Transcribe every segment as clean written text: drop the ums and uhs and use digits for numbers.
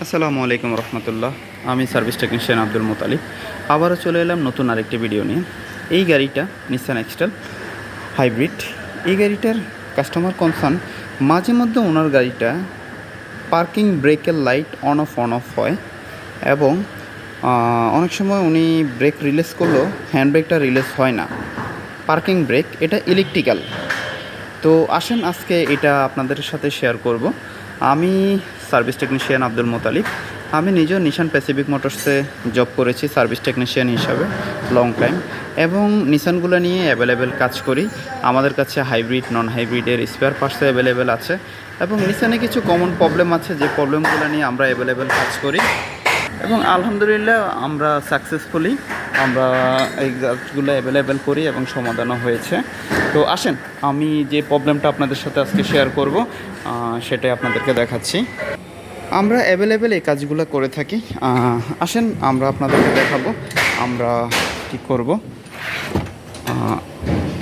আসসালামু আলাইকুম রহমতুল্লাহ। আমি সার্ভিস টেকনিশিয়ান আব্দুল মোতালিব। আবারও চলে এলাম নতুন আরেকটি ভিডিও নিয়ে। এই গাড়িটা নিসান এক্সটেল হাইব্রিড। এই গাড়িটার কাস্টমার কনসার্ন, মাঝে মধ্যে ওনার গাড়িটা পার্কিং ব্রেকের লাইট অন অফ হয় এবং অনেক সময় উনি ব্রেক রিলিজ করলেও হ্যান্ড ব্রেকটা রিলিজ হয় না। পার্কিং ব্রেক এটা ইলেকট্রিক্যাল। তো আসেন আজকে এটা আপনাদের সাথে শেয়ার করব। আমি সার্ভিস টেকনিশিয়ান আব্দুল মোতালিব। আমি নিজেও নিশান প্যাসিফিক মোটরসে জব করেছি সার্ভিস টেকনিশিয়ান হিসাবে লং টাইম, এবং নিশানগুলো নিয়ে অ্যাভেলেবেল কাজ করি। আমাদের কাছে হাইব্রিড নন হাইব্রিডের স্পেয়ার পার্টসও অ্যাভেলেবেল আছে, এবং নিশানে কিছু কমন প্রবলেম আছে যে প্রবলেমগুলো নিয়ে আমরা অ্যাভেলেবেল কাজ করি, এবং আলহামদুলিল্লাহ আমরা সাকসেসফুলি আমরা এই কাজগুলো অ্যাভেলেবেল করি এবং সমাধানও হয়েছে। তো আসেন আমি যে প্রবলেমটা আপনাদের সাথে আজকে শেয়ার করব সেটাই আপনাদেরকে দেখাচ্ছি। আমরা অ্যাভেলেবেল এই কাজগুলো করে থাকি। আসেন আমরা আপনাদেরকে দেখাবো আমরা কি করব।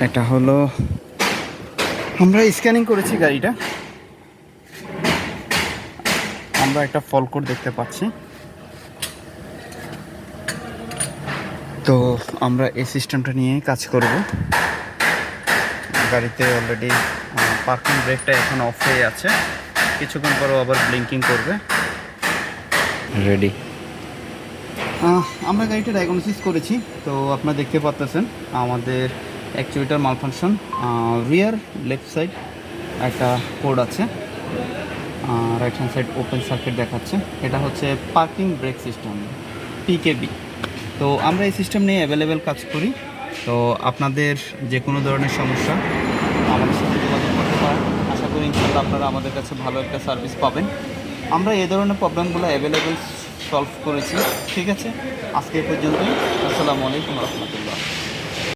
এটা হলো আমরা স্ক্যানিং করেছি গাড়িটা, আমরা একটা ফল কোড দেখতে পাচ্ছি। তো আমরা এই সিস্টেমটা নিয়ে কাজ করব। গাড়িতে অলরেডি পার্কিং ব্রেকটা এখন অফ হয়ে আছে, কিছুক্ষণ পরও আবার ব্লিঙ্কিং করবে। রেডি। আমরা গাড়িটা ডায়াগনোসিস করেছি। তো আপনারা দেখতে পাচ্ছেন আমাদের অ্যাকচুয়েটার মালফাংশন, রিয়ার লেফট সাইড একটা কোড আছে, right hand side open circuit দেখাচ্ছে। এটা হচ্ছে পার্কিং ব্রেক সিস্টেম পিকেবি। তো আমরা এই সিস্টেম নিয়ে অ্যাভেলেবেল কাজ করি। তো আপনাদের যে কোনো ধরনের সমস্যা আমাদের সাথে যোগাযোগ করতে পারেন। আশা করি ইনশাআল্লাহ আপনারা আমাদের কাছে ভালো একটা সার্ভিস পাবেন। আমরা এই ধরনের প্রবলেমগুলো অ্যাভেলেবেল সলভ করেছি। ঠিক আছে, আজকে এই পর্যন্তই। আসসালামু আলাইকুম রহমতুল্লাহ।